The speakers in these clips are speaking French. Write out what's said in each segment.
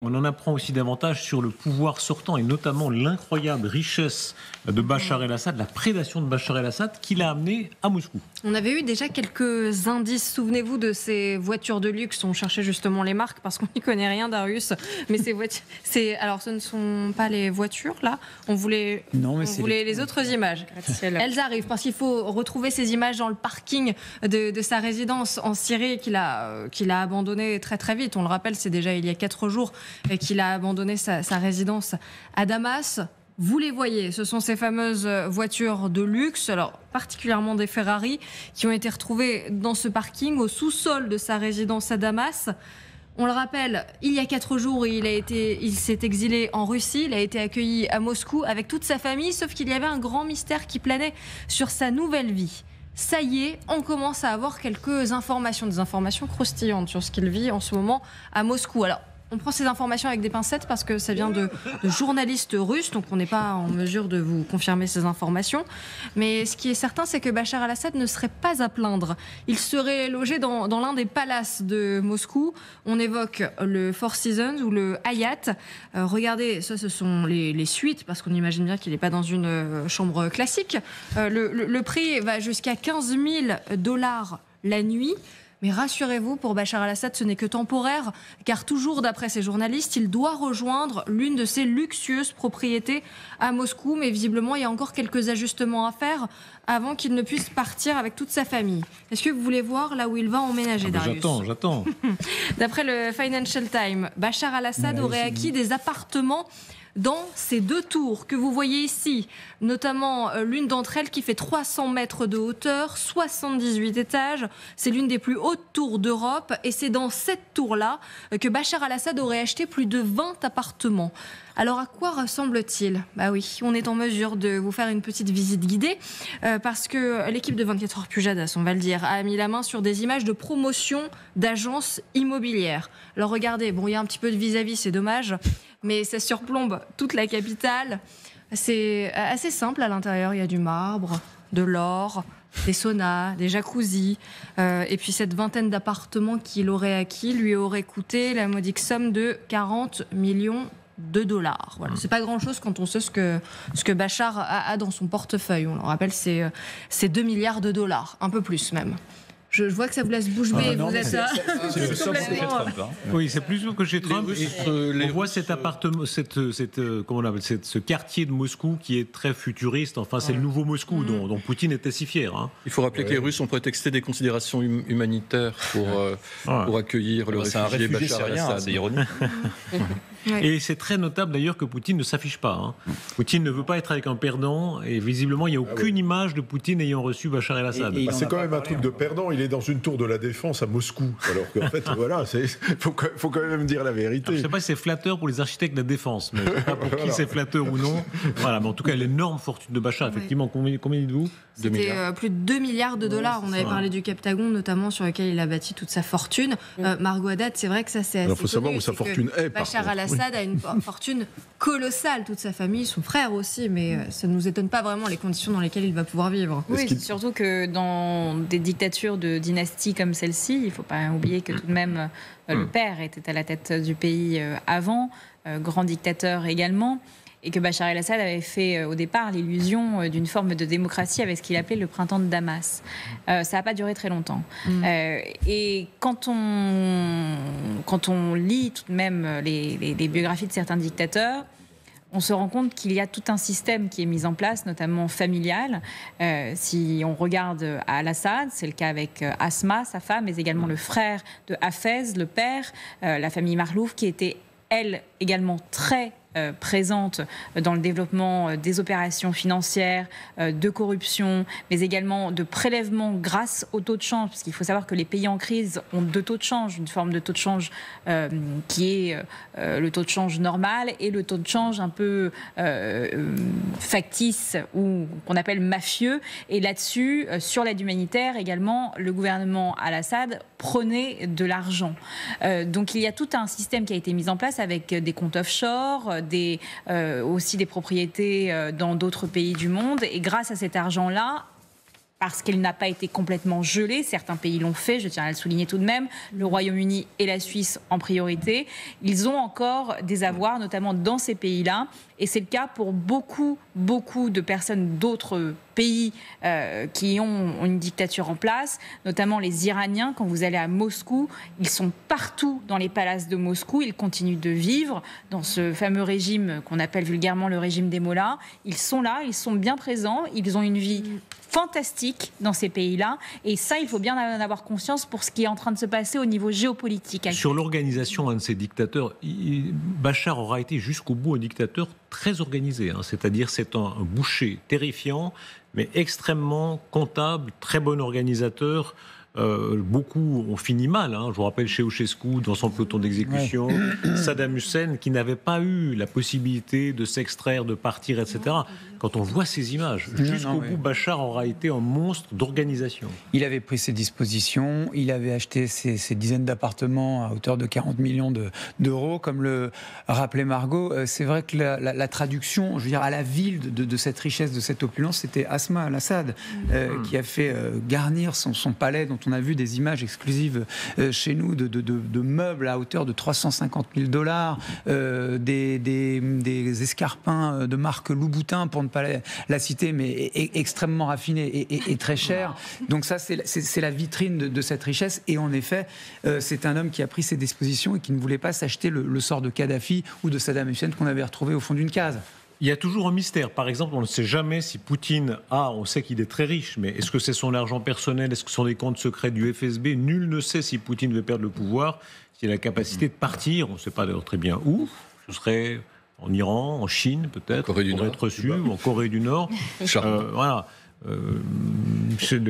On en apprend aussi davantage sur le pouvoir sortant et notamment l'incroyable richesse de Bachar el-Assad, la prédation de Bachar el-Assad qui l'a amené à Moscou. On avait eu déjà quelques indices, souvenez-vous de ces voitures de luxe, on cherchait justement les marques parce qu'on n'y connaît rien, Darius, mais ces voitures, alors ce ne sont pas les voitures là, on voulait les autres images. Elles arrivent parce qu'il faut retrouver ces images dans le parking de sa résidence en Syrie qu'il a abandonné très très vite. On le rappelle, c'est déjà il y a 4 jours qu'il a abandonné sa résidence à Damas. Vous les voyez, ce sont ces fameuses voitures de luxe, alors particulièrement des Ferrari, qui ont été retrouvées dans ce parking au sous-sol de sa résidence à Damas. On le rappelle, il y a 4 jours, il s'est exilé en Russie, il a été accueilli à Moscou avec toute sa famille, sauf qu'il y avait un grand mystère qui planait sur sa nouvelle vie. Ça y est, on commence à avoir quelques informations, des informations croustillantes sur ce qu'il vit en ce moment à Moscou. Alors, on prend ces informations avec des pincettes parce que ça vient de journalistes russes, donc on n'est pas en mesure de vous confirmer ces informations. Mais ce qui est certain, c'est que Bachar el-Assad ne serait pas à plaindre. Il serait logé dans l'un des palaces de Moscou. On évoque le Four Seasons ou le Hyatt. Regardez, ça ce sont les suites, parce qu'on imagine bien qu'il n'est pas dans une chambre classique. Le prix va jusqu'à $15 000 la nuit. Mais rassurez-vous, pour Bachar el-Assad, ce n'est que temporaire, car toujours d'après ces journalistes, il doit rejoindre l'une de ses luxueuses propriétés à Moscou. Mais visiblement, il y a encore quelques ajustements à faire avant qu'il ne puisse partir avec toute sa famille. Est-ce que vous voulez voir là où il va emménager, Darius ? J'attends. D'après le Financial Times, Bachar el-Assad aurait acquis des appartements dans ces 2 tours que vous voyez ici, notamment l'une d'entre elles qui fait 300 mètres de hauteur, 78 étages. C'est l'une des plus hautes tours d'Europe et c'est dans cette tour-là que Bachar el-Assad aurait acheté plus de 20 appartements. Alors à quoi ressemble-t-il ? Bah oui, on est en mesure de vous faire une petite visite guidée parce que l'équipe de 24 heures Pujadas, on va le dire, a mis la main sur des images de promotion d'agences immobilières. Alors regardez, bon, il y a un petit peu de vis-à-vis, c'est dommage, mais ça surplombe toute la capitale. C'est assez simple à l'intérieur, il y a du marbre, de l'or, des saunas, des jacuzzis, et puis cette vingtaine d'appartements qu'il aurait acquis lui aurait coûté la modique somme de $40 millions. Voilà. C'est pas grand-chose quand on sait ce que Bachar a dans son portefeuille. On le rappelle, c'est $2 milliards, un peu plus même. Je vois que ça vous laisse bouche bée. Vous êtes c'est complètement... Oui, c'est plus que chez Trump. On voit cet appartement, comment on appelle, ce quartier de Moscou qui est très futuriste. Enfin, c'est le nouveau Moscou dont Poutine est si fier. Hein. Il faut rappeler que les Russes ont prétexté des considérations humanitaires pour accueillir le réfugié Bachar el-Assad. C'est ironique. Et c'est très notable d'ailleurs que Poutine ne s'affiche pas. Hein. Poutine ne veut pas être avec un perdant et visiblement il n'y a aucune image de Poutine ayant reçu Bachar el-Assad. C'est quand même un truc de perdant. Il est dans une tour de la Défense à Moscou. Alors qu'en fait, voilà, faut quand même dire la vérité. Alors, je ne sais pas si c'est flatteur pour les architectes de la Défense, mais je ne sais pas pour qui c'est flatteur ou non. Voilà, mais en tout cas, l'énorme fortune de Bachar, effectivement, combien dites-vous ? C'était plus de $2 milliards. On avait parlé du Captagon, notamment, sur lequel il a bâti toute sa fortune. Margot Haddad, c'est vrai que ça, c'est assez connu. Il faut savoir où sa fortune est. Bachar el-Assad a une fortune colossale, toute sa famille, son frère aussi, mais ça ne nous étonne pas vraiment les conditions dans lesquelles il va pouvoir vivre. Oui, surtout que dans des dictatures de dynastie comme celle-ci, il ne faut pas oublier que tout de même le père était à la tête du pays avant, grand dictateur également, et que Bachar el-Assad avait fait au départ l'illusion d'une forme de démocratie avec ce qu'il appelait le printemps de Damas. Ça n'a pas duré très longtemps. Et quand on lit tout de même les biographies de certains dictateurs, on se rend compte qu'il y a tout un système qui est mis en place, notamment familial. Si on regarde al-Assad, c'est le cas avec Asma, sa femme, mais également le frère de Hafez, le père, la famille Marlouf, qui était, elle, également très présente dans le développement des opérations financières, de corruption, mais également de prélèvement grâce au taux de change, parce qu'il faut savoir que les pays en crise ont 2 taux de change, une forme de taux de change qui est le taux de change normal et le taux de change un peu factice ou qu'on appelle mafieux. Et là-dessus, sur l'aide humanitaire également, le gouvernement al-Assad prenait de l'argent. Donc il y a tout un système qui a été mis en place avec des comptes offshore, aussi des propriétés dans d'autres pays du monde. Et grâce à cet argent-là, parce qu'elle n'a pas été complètement gelée. Certains pays l'ont fait, je tiens à le souligner tout de même. Le Royaume-Uni et la Suisse en priorité. Ils ont encore des avoirs, notamment dans ces pays-là. Et c'est le cas pour beaucoup de personnes d'autres pays qui ont une dictature en place, notamment les Iraniens. Quand vous allez à Moscou, ils sont partout dans les palaces de Moscou. Ils continuent de vivre dans ce fameux régime qu'on appelle vulgairement le régime des mollahs. Ils sont là, ils sont bien présents, ils ont une vie fantastique dans ces pays-là. Et ça, il faut bien en avoir conscience pour ce qui est en train de se passer au niveau géopolitique. Sur l'organisation de ces dictateurs, Bachar aura été jusqu'au bout un dictateur très organisé. C'est-à-dire c'est un boucher terrifiant, mais extrêmement comptable, très bon organisateur. Beaucoup ont fini mal. Je vous rappelle Ceausescu dans son peloton d'exécution, Saddam Hussein qui n'avait pas eu la possibilité de s'extraire, de partir, etc. Quand on voit ces images, jusqu'au bout, Bachar aura été un monstre d'organisation. Il avait pris ses dispositions, il avait acheté ces dizaines d'appartements à hauteur de 40 millions d'euros, comme le rappelait Margot. C'est vrai que la traduction, je veux dire, à la ville de cette richesse, de cette opulence, c'était Asma al-Assad qui a fait garnir son palais, dont on a vu des images exclusives chez nous de meubles à hauteur de 350 000 $, des escarpins de marque Louboutin, pour ne pas la citer, mais extrêmement raffinés et très chers. Donc ça, c'est la vitrine de cette richesse. Et en effet, c'est un homme qui a pris ses dispositions et qui ne voulait pas s'acheter le sort de Kadhafi ou de Saddam Hussein qu'on avait retrouvé au fond d'une case. Il y a toujours un mystère. Par exemple, on ne sait jamais si Poutine on sait qu'il est très riche, mais est-ce que c'est son argent personnel? Est-ce que ce sont des comptes secrets du FSB? Nul ne sait si Poutine veut perdre le pouvoir, s'il a la capacité de partir. On ne sait pas d'ailleurs très bien où. Ce serait en Iran, en Chine peut-être, pour être sûr, ou en Corée du Nord. Voilà.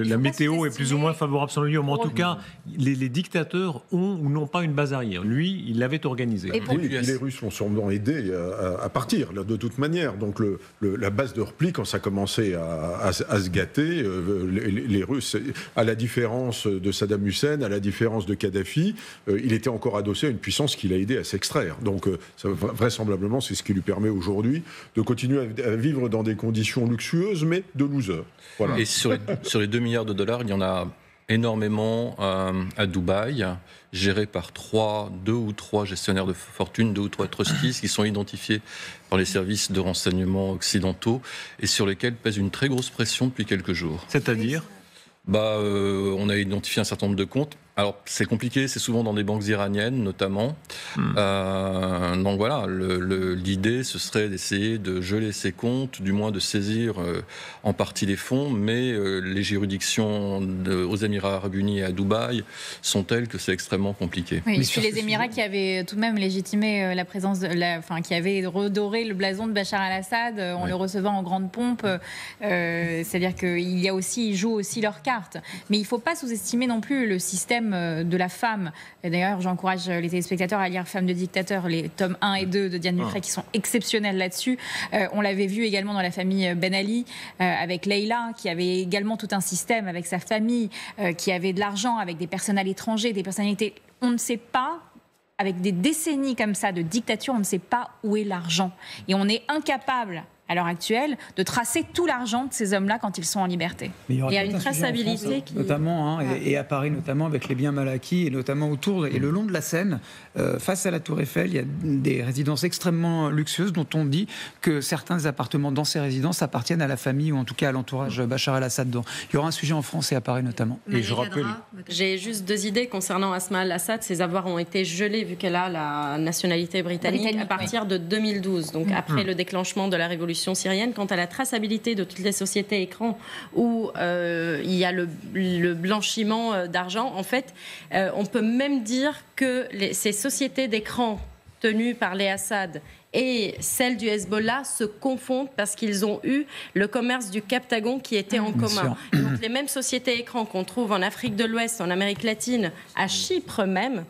La météo est plus ou moins favorable sur le lieu, mais en tout cas, les dictateurs ont ou n'ont pas une base arrière. Lui, il l'avait organisé. Et les Russes l'ont sûrement aidé à partir, de toute manière. Donc la base de repli, quand ça commençait à se gâter, les Russes, à la différence de Saddam Hussein, à la différence de Kadhafi, il était encore adossé à une puissance qui l'a aidé à s'extraire. Donc vraisemblablement, c'est ce qui lui permet aujourd'hui de continuer à vivre dans des conditions luxueuses, mais de loser. Voilà. Et sur les 2 milliards de dollars, il y en a énormément à Dubaï, gérés par 2 ou 3 gestionnaires de fortune, 2 ou 3 trustees qui sont identifiés par les services de renseignement occidentaux et sur lesquels pèse une très grosse pression depuis quelques jours. C'est-à-dire ? On a identifié un certain nombre de comptes. Alors, c'est compliqué, c'est souvent dans des banques iraniennes, notamment. Donc voilà, l'idée, ce serait d'essayer de geler ces comptes, du moins de saisir en partie les fonds, mais les juridictions aux Émirats Arabes Unis et à Dubaï sont telles que c'est extrêmement compliqué. Oui, puis les Émirats qui avaient tout de même légitimé la présence, qui avaient redoré le blason de Bachar al-Assad en le recevant en grande pompe. C'est-à-dire qu'ils jouent aussi leurs cartes. Mais il ne faut pas sous-estimer non plus le système de la femme. Et d'ailleurs, j'encourage les téléspectateurs à lire Femmes de dictateurs, les tomes 1 et 2 de Diane Dufray, qui sont exceptionnels là-dessus. On l'avait vu également dans la famille Ben Ali, avec Leïla, qui avait également tout un système avec sa famille, qui avait de l'argent, avec des personnes à l'étranger, des personnalités. On ne sait pas, avec des décennies comme ça de dictature, on ne sait pas où est l'argent. Et on est incapable, à l'heure actuelle, de tracer tout l'argent de ces hommes-là quand ils sont en liberté. Mais il y a une traçabilité qui... Notamment, et à Paris notamment, avec les biens mal acquis, et notamment autour et le long de la Seine, face à la Tour Eiffel, il y a des résidences extrêmement luxueuses dont on dit que certains appartements dans ces résidences appartiennent à la famille ou en tout cas à l'entourage Bachar el-Assad. Il y aura un sujet en France et à Paris notamment. Et je rappelle... J'ai juste 2 idées concernant Asma al-Assad. Ses avoirs ont été gelés vu qu'elle a la nationalité britannique à partir de 2012, donc après le déclenchement de la révolution syrienne. Quant à la traçabilité de toutes les sociétés écrans où il y a le blanchiment d'argent, en fait, on peut même dire que ces sociétés d'écrans tenues par les Assad et celles du Hezbollah se confondent parce qu'ils ont eu le commerce du Captagon qui était en commun. Donc les mêmes sociétés écrans qu'on trouve en Afrique de l'Ouest, en Amérique latine, à Chypre même,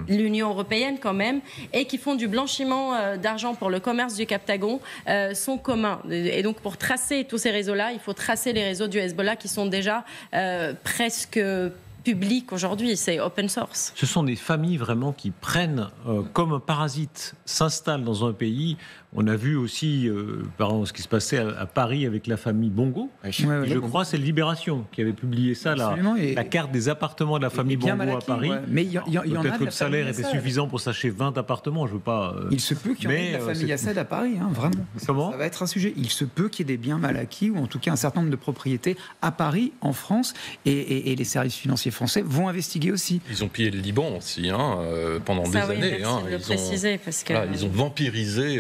l'Union européenne quand même, et qui font du blanchiment d'argent pour le commerce du Captagon, sont communs. Et donc pour tracer tous ces réseaux-là, il faut tracer les réseaux du Hezbollah qui sont déjà presque public aujourd'hui, c'est open source. Ce sont des familles vraiment qui prennent comme un parasite, s'installent dans un pays. On a vu aussi, par exemple, ce qui se passait à Paris avec la famille Bongo. Je crois que c'est Libération qui avait publié ça, la carte des appartements de la famille Bongo à Paris. Ouais. Mais il y en a peut-être que le salaire était suffisant pour s'acheter 20 appartements. Je veux pas. Il se peut qu'il y en ait de la famille Assad à Paris, hein, vraiment. Comment ? Ça va être un sujet. Il se peut qu'il y ait des biens mal acquis ou en tout cas un certain nombre de propriétés à Paris, en France, et les services financiers français vont investiguer aussi. Ils ont pillé le Liban aussi pendant des années. Ils ont vampirisé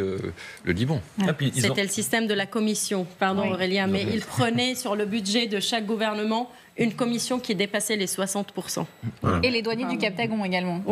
le Liban. C'était le système de la commission, pardon Aurélien, mais ils prenaient sur le budget de chaque gouvernement une commission qui dépassait les 60%. Et les douaniers du Cap Tagon également.